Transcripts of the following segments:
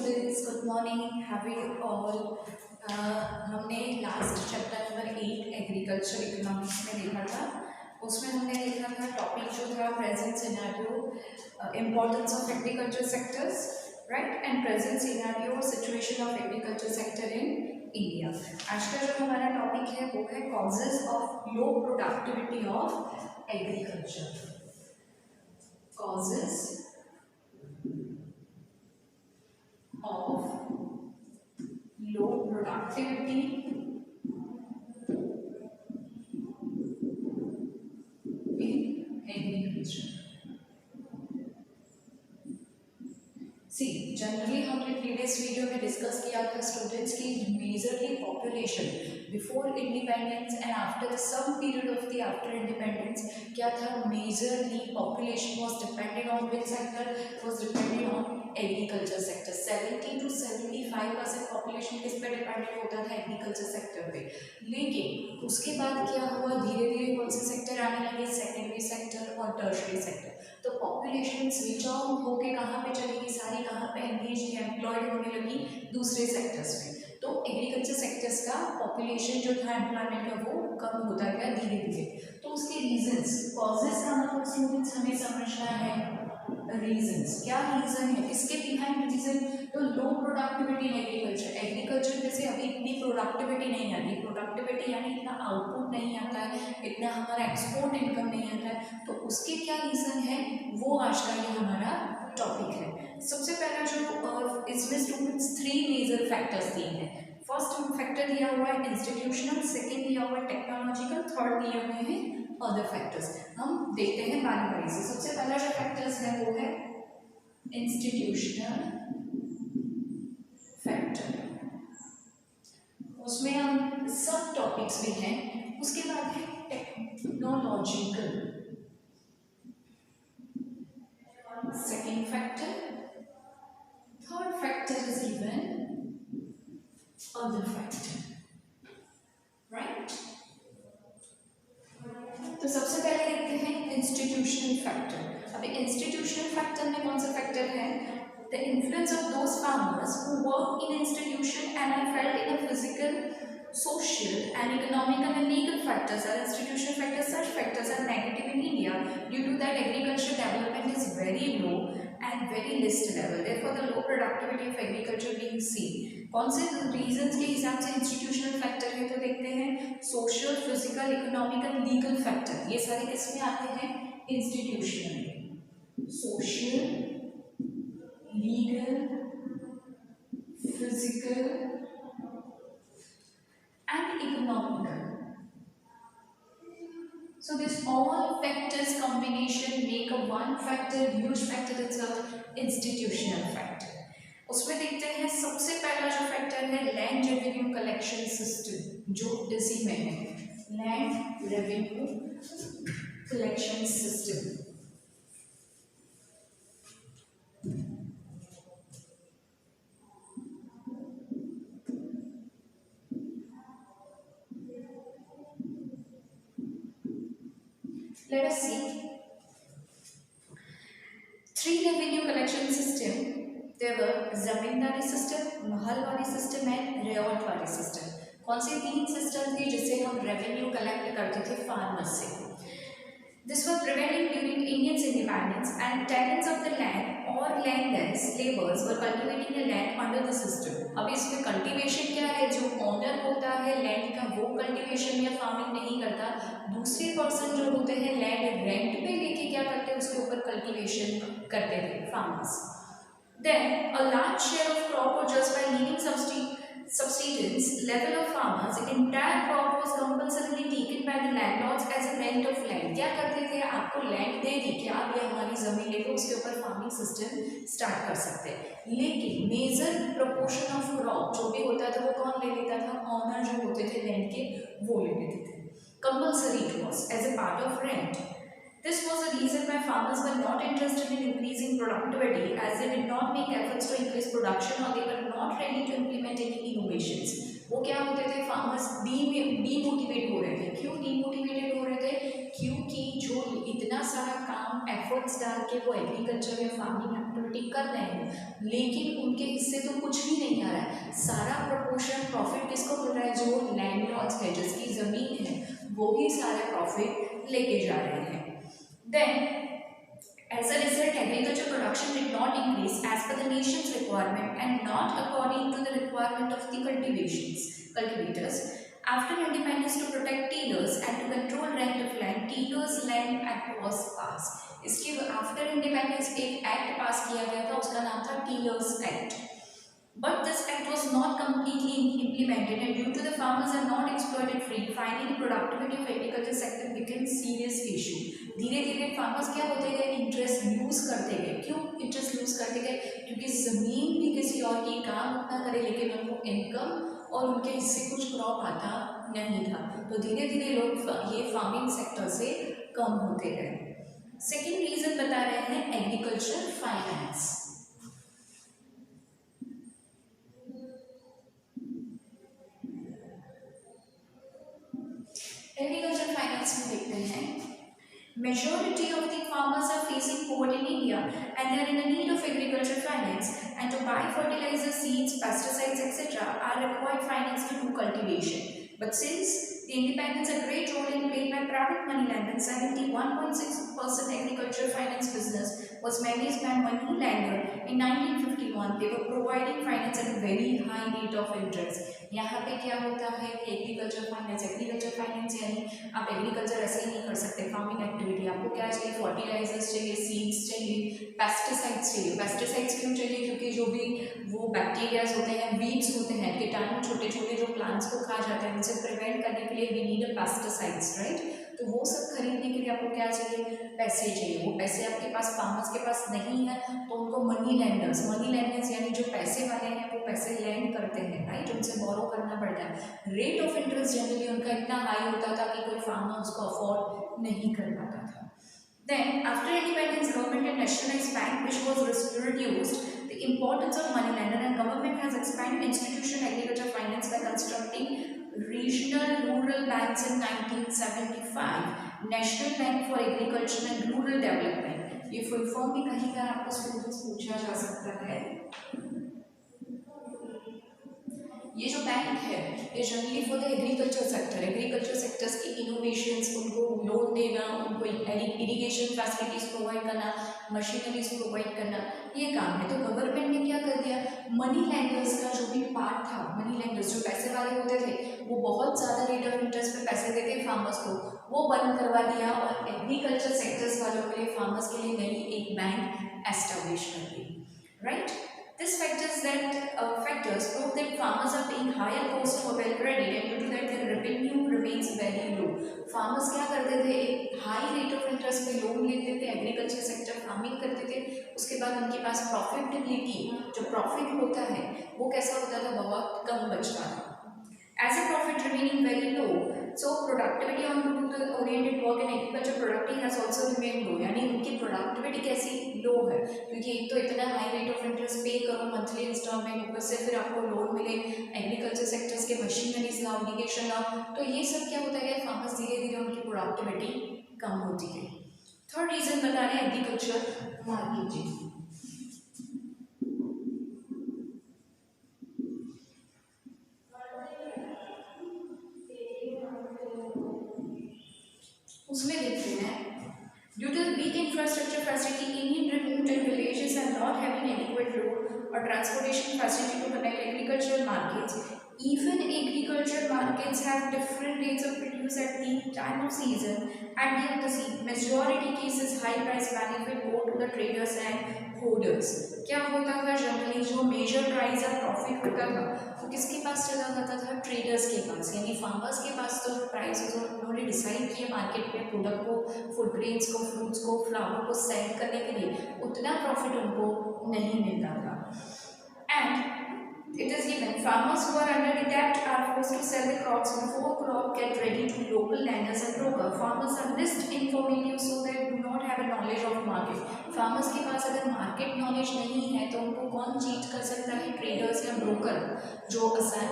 students, good morning. How are you all? हमने last chapter number 8 agriculture economics में देखा था. उसमें हमने देखा था टॉपिक जो था present scenario, importance of agriculture sectors, right, and present scenario situation of agriculture sector in India. आज का जो हमारा टॉपिक है वो है causes of low productivity of agriculture. Causes of low productivity in agriculture. See, generally हमने previous video में discuss किया था स्टूडेंट्स की majorly population before independence and after some period of the after independence क्या था. Majorly population was dependent on which sector? Was dependent on agriculture sector. 70 to 75% population किस पे dependent होता था? एग्रीकल्चर सेक्टर पे. लेकिन उसके बाद क्या हुआ? धीरे धीरे कौन से सेक्टर आने लगे? सेकेंडरी सेक्टर और टर्शरी सेक्टर. तो पॉपुलेशन स्विच ऑन होके कहाँ पे चली गई? सारी कहाँ पे एंगेज या एम्प्लॉयड होने लगी? दूसरे सेक्टर्स में. तो एग्रीकल्चर सेक्टर्स का पॉपुलेशन जो था एम्प्लॉयमेंट का वो कम होता गया धीरे धीरे. तो उसके रीजंस, कॉजेज का मतलब स्टूडेंट्स हमें समझना है. रीजंस, क्या रीजन है, इसके बिहाइंड रीजन. तो लो प्रोडक्टिविटी इन एग्रीकल्चर. एग्रीकल्चर में से अभी इतनी प्रोडक्टिविटी नहीं आती. प्रोडक्टिविटी यानी इतना आउटपुट नहीं आता है, इतना हमारा एक्सपोर्ट इनकम नहीं आता है. तो उसके क्या रीजन है वो आज का ये हमारा टॉपिक है. सबसे पहला जो इसमें स्टूडेंट्स 3 मेजर फैक्टर्स दिए हैं. फर्स्ट फैक्टर दिया हुआ है इंस्टीट्यूशनल, सेकेंड दिया हुआ है टेक्नोलॉजिकल, थर्ड दिए हुए हैं अदर फैक्टर्स. हम देखते हैं बारी बारी से. सबसे पहला जो फैक्टर्स है वो है इंस्टीट्यूशनल फैक्टर. उसमें हम सब टॉपिक्स भी हैं. उसके बाद है technological, second factor. Third factor is even other factor, right. तो सबसे पहले देखते हैं इंस्टीट्यूशनल फैक्टर. अभी इंस्टीट्यूशनल फैक्टर में कौन सा फैक्टर है? The influence of those farmers who work in institution and are felt in a physical, social and economical and legal factors are institutional factors. Such factors are negative in India. Due to that, agricultural development is very low and very least level. Therefore, the low productivity of agriculture being seen. कौन से reasons के हिसाब से institutional factor है? तो देखते हैं social, physical, economical, legal factor. ये सारे किसमें आते हैं? इंस्टीट्यूशनल में. Social, legal, physical and economical. So this all factors combination make a one factor, huge factor. It's a institutional factor. उसमें देखते हैं सबसे पहला जो फैक्टर है लैंड रेवेन्यू कलेक्शन सिस्टम, जो इसी में है. Land revenue collection system. Let us see 3 revenue collection system. There were zamindari system, mahalwari system and ryotwari system. कौन से 3 सिस्टम थे जिससे हम रेवेन्यू कलेक्ट करते थे फार्मर्स से? This was prevailing during Indians independence and tenants of the land or landless laborers were cultivating the land under the system. अब इसमें कल्टीवेशन क्या है? जो ओनर होता है लैंड का वो कल्टीवेशन या फार्मिंग नहीं करता. दूसरे पर्सन जो होते हैं लैंड रेंट पे लेके क्या करते हैं? उसके ऊपर कल्टीवेशन करते थे farmers. Then a large share of crop was just by leaving subsistence level of farmers. Entire crop was compulsorily taken by the landlords as a rent of land. क्या करते थे? आपको लैंड दे दी कि आप ये हमारी जमीन लेके उसके ऊपर फार्मिंग सिस्टम स्टार्ट कर सकते हैं. लेकिन मेजर प्रोपोर्शन ऑफ क्रॉप जो भी होता था वो कौन ले लेता था? ऑनर जो होते थे लैंड के वो ले लेते थे. Compulsory it was as a part of rent. This was the reason why farmers were not interested in increasing productivity, as they did not make efforts to increase production or they were not ready to implement any innovations. वो क्या होते थे, farmers demotivate हो रहे थे। क्यों demotivated हो रहे थे? क्योंकि जो इतना सारा काम एफर्ट्स डाल के वो एग्रीकल्चर या फार्मिंग एक्टिविटी कर रहे हैं, लेकिन उनके हिस्से तो कुछ भी नहीं आ रहा है। सारा प्रोपोर्शन प्रॉफिट किसको मिल रहा है? जो लैंड लॉर्ड्स है, जिसकी ज़मीन है, वो ही सारे प्रॉफिट लेके जा रहे हैं। Then as a result, agriculture production did not increase as per the nation's requirement and not according to the requirement of the cultivators. After independence, to protect tillers and to control rent of land, Tillers Land Act was passed. इसके after independence एक act पास किया गया था, उसका नाम था टीलर्स act. But this act was not completely implemented, and due to the farmers are not exploited free, finally productivity of agriculture sector became serious issue. धीरे धीरे फार्मर्स क्या होते गए? इंटरेस्ट लूज करते गए. क्यों इंटरेस्ट लूज करते गए? क्योंकि जमीन भी किसी और की काम उतना करे, लेकिन उनको इनकम और उनके हिस्से कुछ क्रॉप आता नहीं था. तो धीरे धीरे लोग ये फार्मिंग सेक्टर से कम होते गए. सेकेंड रीजन बता रहे हैं एग्रीकल्चर फाइनेंस. एग्रीकल्चर फाइनेंस में देखते हैं, majority of the farmers are facing poverty in India and they are in a need of agriculture finance, and to buy fertilizer, seeds, pesticides, etc. are required finance to do cultivation. But since the independence, a great role in played by private money lenders, 71.6% agriculture finance business was managed by money lender. In 1951, they were providing finance at a very high rate of interest. यहाँ पे क्या होता है कि agriculture finance यानी आप agriculture ऐसे ही नहीं कर सकते. फार्मिंग एक्टिविटी आपको क्या चाहिए? फर्टिलाइजर्स चाहिए, सीड्स चाहिए, पेस्टिसाइड्स चाहिए. पेस्टिसाइड्स क्यों चाहिए? क्योंकि जो भी वो बैक्टीरियाज होते हैं, वीड्स होते हैं, कीटाणु छोटे छोटे जो प्लांट्स को खा जाते हैं, उनसे प्रिवेंट करने के लिए we need a pesticides, right. तो वो सब खरीदने के लिए आपको क्या चाहिए? पैसे चाहिए. वो पैसे आपके पास, फार्मर्स के पास नहीं है, तो उनको मनी लैंडर्स यानी जो पैसे वाले हैं वो पैसे लैंड करते हैं, राइट. उनसे बोरो करना पड़ता है. रेट ऑफ इंटरेस्ट जनरली उनका इतना हाई होता था कि कोई फार्मर उसको अफोर्ड नहीं कर पाता था. Then, after independence, government had nationalized bank, which was reduced the importance of money lender, and government has expanded institutional agriculture finance by constructing regional rural banks in 1975. National Bank for Agriculture and Rural Development. ये full form भी कहीं पर आपको students पूछा जा सकता है. ये जो बैंक है ये generally for the agriculture sectors की इनोवेशंस, उनको लोन देना, उनको इरिगेशन फैसिलिटीज प्रोवाइड करना, मशीनरीज प्रोवाइड करना, ये काम है. तो गवर्नमेंट ने क्या कर दिया? मनी लैंडर्स का जो भी पार्ट था, मनी लैंडर्स जो पैसे वाले होते थे, वो बहुत ज़्यादा रेट ऑफ इंटरेस्ट पे पैसे देते फार्मर्स को, वो बंद करवा दिया और एग्रीकल्चर सेक्टर्स वालों के लिए, फार्मर्स के लिए नई एक बैंक एस्टेब्लिश कर दी, right. These factors prove that farmers are paying higher cost for well credit, and due to that their revenue remains very low. Farmers क्या करते थे? एक हाई रेट ऑफ इंटरेस्ट पे लोन लेते थे, एग्रीकल्चर सेक्टर फार्मिंग करते थे, उसके बाद उनके पास प्रॉफिटेबिलिटी, जो प्रॉफिट होता है वो कैसा होता था? बहुत कम बचता था. As a profit remaining very low, so productivity on rural oriented work and agriculture productivity has also remained low. यानी उनकी प्रोडक्टिविटी कैसी लो है? क्योंकि एक तो इतना हाई रेट ऑफ इंटरेस्ट पे करो मंथली इंस्टॉलमेंट, ऊपर से फिर आपको लोन मिले, एग्रीकल्चर सेक्टर्स के मशीनरीज लाओ, इरिगेशन लाओ, तो ये सब क्या होता है? फार्मर्स धीरे धीरे उनकी प्रोडक्टिविटी कम होती है. थर्ड रीजन बता रहे हैं एग्रीकल्चर मार्केटिंग. उसमें देखते हैं, due to the weak infrastructure facility, Indian remote and villages are not having adequate road or transportation facility to connect agricultural markets. Even agricultural markets have different rates of produce at the time of season. At the end of the season, majority cases high price benefit go to the traders and holders. क्या होता था? Generally जो major price या profit होता था वो किसके पास चला जाता था? ट्रेडर्स के पास. यानी फार्मर्स के पास तो प्राइस उन्होंने डिसाइड किया मार्केट में प्रोडक्ट को, फूड ग्रेन्स को, फ्रूट्स को, फ्लावर को सेल करने के लिए, उतना प्रॉफिट उनको नहीं मिलता था. And it is given farmers who are under the debt are forced to sell the crops before crop get ready to local lenders and broker. Farmers are less informative, so they do not have a knowledge of market. Farmers के पास अगर market knowledge नहीं है तो उनको कौन cheat कर सकता है? ट्रेडर्स या ब्रोकर जो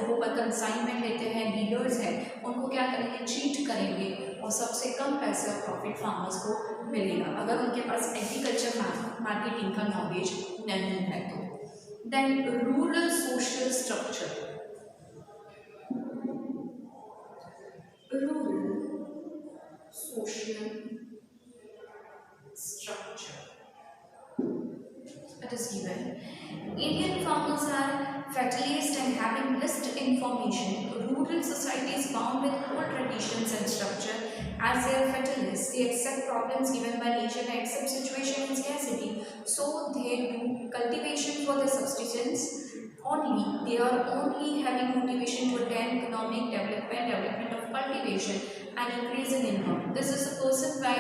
वो कंसाइनमेंट लेते हैं, डीलर्स हैं, उनको क्या करेंगे? चीट करेंगे और सबसे कम पैसे और प्रॉफिट फार्मर्स को मिलेगा अगर उनके पास एग्रीकल्चर मार्केटिंग का नॉलेज नहीं है तो। Then rural social structure, rural social structure. It is given. Indian farmers are fatalist and having less information. Rural societies bound with old traditions and structure. As they are fatalists, they accept problems given by nature and accept situation and scarcity. So they do cultivation for their subsistence only. They are only having motivation to attain economic development of cultivation and increase in income. This is a person why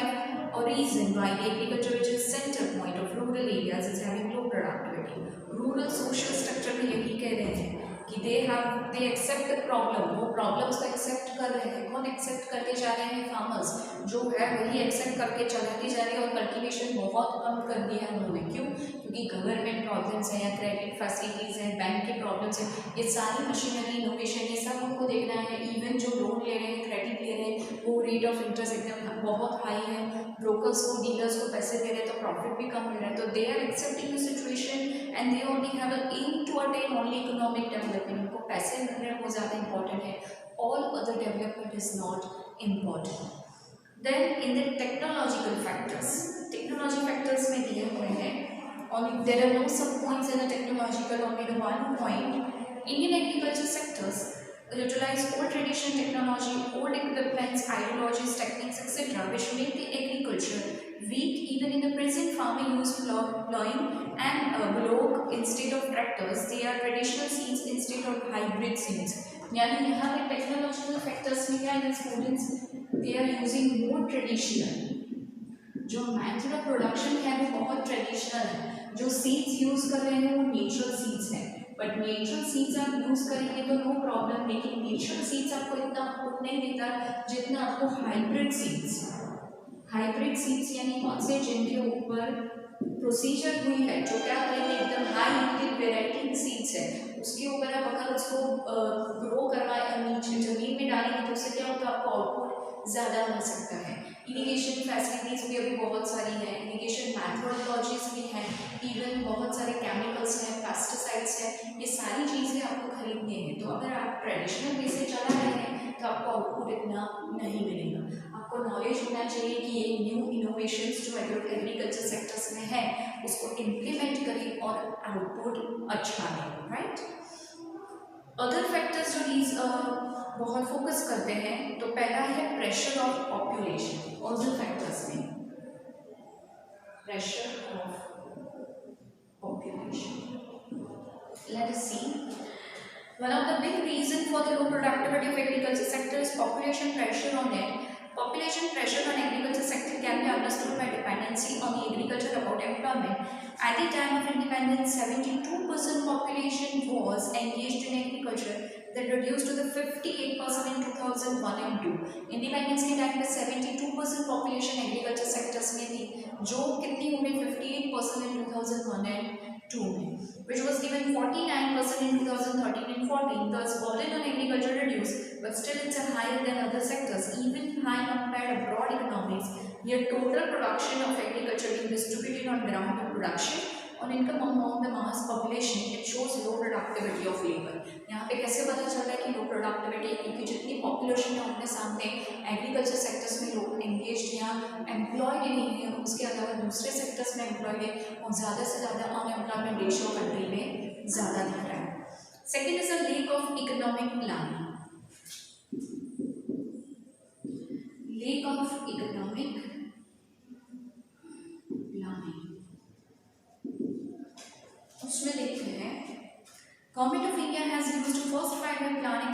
or reason why the agriculture which is center point of rural areas is having low productivity. Rural social structure में यही कह रहे हैं कि they accept the problem, वो problems को accept कर रहे हैं। कौन accept करते जा रहे हैं? फार्मर्स जो है वही accept करके चलाती जा रही है और कल्टीवेशन बहुत कम कर दिया है उन्होंने। क्यों? क्योंकि गवर्नमेंट प्रॉब्लम्स हैं या क्रेडिट फैसिलिटीज़ हैं, बैंक के प्रॉब्लम्स हैं, ये सारी मशीनरी इनोवेशन ये सब उनको देखना है। इवन जो लोन ले रहे हैं, क्रेडिट ले रहे हैं, वो रेट ऑफ इंटरेस्ट एकदम बहुत हाई है, ब्रोकर्स को, डीलर्स को पैसे दे रहे हैं तो प्रॉफिट भी कम मिल रहा है। तो they are accepting the situation and they only have an aim to attain only economic development. उनको पैसे मिल रहे हैं वो ज़्यादा इंपॉर्टेंट है, all other development is not important. Then in the technological factors, technology factors में दिए हुए हैं और there are no sub points in the technological, only the one point. Indian agriculture sectors utilize old tradition technology, old equipments, ideologies, techniques, etc., which make the agriculture weak. Even in the present, farming use plowing and block instead of tractors. They are traditional seeds instead of hybrid seeds. यानी यहाँ पे technological factors में क्या है? Students they are using more traditional, जो method of production है वो बहुत ट्रेडिशनल है, जो सीड्स यूज कर रहे हैं वो नेचुरल सीड्स हैं। बट नेचुरल सीड्स आप यूज करेंगे तो नो प्रॉब्लम, लेकिन नेचुरल सीड्स आपको इतना आउटपुट नहीं देता जितना आपको हाइब्रिड सीड्स। हाइब्रिड सीड्स यानी कौन से? जिनके ऊपर प्रोसीजर हुई है, जो क्या करेंगे एकदम हाई यील्डिंग वेराइटी सीड्स है, उसके ऊपर आप अगर उसको ग्रो करवाए नीचे जमीन में डालेंगे तो उससे क्या होगा? आपको आउटपुट ज़्यादा मिल सकता है। इरिगेशन फैसिलिटीज़ भी अभी बहुत सारी हैं, इरिगेशन मैथोडोलॉजीज भी हैं, इवन बहुत सारे केमिकल्स हैं, पेस्टिसाइड्स हैं, ये सारी चीज़ें आपको खरीदनी है। तो अगर आप ट्रेडिशनल वे से चला रहे हैं तो आपको आउटपुट इतना नहीं मिलेगा। आपको नॉलेज होना चाहिए कि ये न्यू इनोवेशंस जो एग्रीकल्चर सेक्टर्स में है उसको इम्प्लीमेंट करें और आउटपुट अच्छा है, राइट। अदर फैक्टर्स जो नीज बहुत फोकस करते हैं, तो पहला है pressure of population. Other factors में pressure of population, let us see. One of the big reasons for the low productivity of agriculture sector is population pressure on it. Population pressure on agriculture sector can be understood by dependency on the agriculture about employment. At the time of independence, 72% population was engaged in agriculture, that reduced to the 58% in 2001 and 2. Independence के time पे 72% population agriculture sectors में थी, जो कितनी हो गई? 58% in 2001 and 2 में, which was given 49% in 2013 and 14. Thus, burden on agriculture reduced, but still it's higher than other sectors, even high compared abroad economies. Here, total production of agriculture being distributed on ground production on income among the mass population, it shows low productivity of labor. यहाँ पे कैसे पता चल रहा है कि लो productivity? क्योंकि जितनी पॉपुलेशन है उनके सामने एग्रीकल्चर सेक्टर्स में लोग एंगेज्ड या एम्प्लॉयड नहीं है, उसके अलावा दूसरे सेक्टर्स में एम्प्लॉयड है और ज़्यादा से ज़्यादा अनएम्प्लॉयमेंट रेशियो कंट्री में ज़्यादा दिख रहा है। Second is a lake of economic planning. Lake of economic planning, उसमें देखते हैं Government of India has used first 5-year plan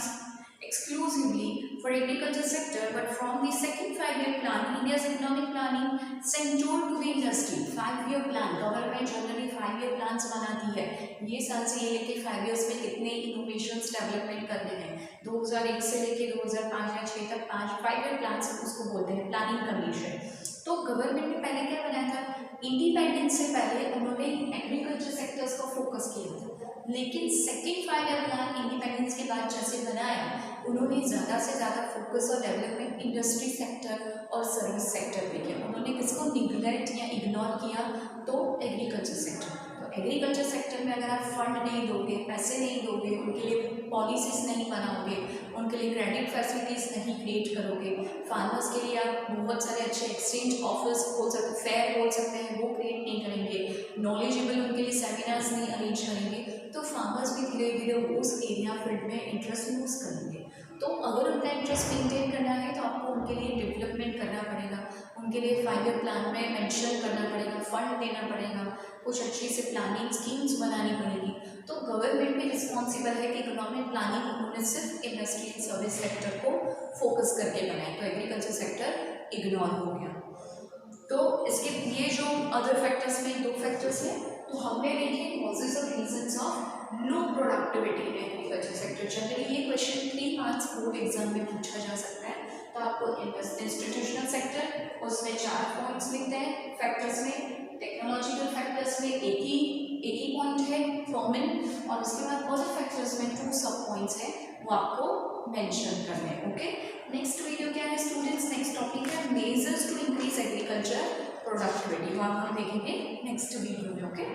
exclusively for agriculture sector, but from the second 5-year plan, India's economic planning centered to the industry. 5-year plan, government generally 5-year plans बनाती है। ये साल से ये लेके 5 years में कितने innovations development करने हैं, 2001 से लेके 2005 या 6 तक 5-year plans उसको बोलते हैं प्लानिंग कमीशन। तो गवर्नमेंट ने पहले क्या बनाया था? इंडिपेंडेंस से पहले उन्होंने एग्रीकल्चर सेक्टर्स को फोकस किया था, लेकिन सेकेंड 5 ईयर प्लान इंडिपेंडेंस के बाद जैसे बनाया, उन्होंने ज़्यादा से ज़्यादा फोकस और डेवलपमेंट इंडस्ट्री सेक्टर और सर्विस सेक्टर पे किया। उन्होंने किसको निग्लेक्ट या इग्नोर किया? तो एग्रीकल्चर सेक्टर। तो एग्रीकल्चर सेक्टर में अगर आप फंड नहीं दोगे, पैसे नहीं दोगे, उनके लिए पॉलिसीज नहीं बनाओगे, उनके लिए क्रेडिट फैसिलिटीज़ नहीं क्रिएट करोगे, फार्मर्स के लिए आप बहुत सारे अच्छे एक्सचेंज ऑफर्स बोल सकते, फेयर बोल सकते हैं, वो क्रिएट नहीं करेंगे, नॉलेजेबल उनके लिए सेमिनार्स नहीं अरेंज करेंगे, तो फार्मर्स भी धीरे धीरे उस एरिया फील्ड में इंटरेस्ट लूज करेंगे। तो अगर उनका इंटरेस्ट मेंटेन करना है तो आपको उनके लिए डेवलपमेंट करना पड़ेगा, उनके लिए 5 ईयर प्लान में मेंशन करना पड़ेगा, फंड देना पड़ेगा, कुछ अच्छी से प्लानिंग स्कीम्स बनानी पड़ेगी। तो गवर्नमेंट भी रिस्पॉन्सिबल है कि इकोनॉमिक प्लानिंग उन्होंने सिर्फ इंडस्ट्री एंड सर्विस सेक्टर को फोकस करके बनाई, तो एग्रीकल्चर सेक्टर इग्नोर हो गया। तो इसके ये जो अदर फैक्टर्स में 2 फैक्टर्स हैं, तो हमने देखे कॉजेज और reasons of low productivity in agriculture sector. Generally ये क्वेश्चन 3 मार्क्स बोर्ड एग्जाम में पूछा जा सकता है। तो आपको इंस्टीट्यूशनल सेक्टर, उसमें 4 पॉइंट्स मिलते हैं फैक्टर्स में, टेक्नोलॉजिकल फैक्टर्स में एक ही पॉइंट है कॉमन, और उसके बाद अदर फैक्टर्स में 2 सब पॉइंट्स हैं, वो आपको मेंशन करने हैं। ओके, नेक्स्ट वीडियो क्या है स्टूडेंट्स? नेक्स्ट टॉपिक है measures to increase agriculture productivity, वो हम देखेंगे नेक्स्ट वीडियो में। ओके।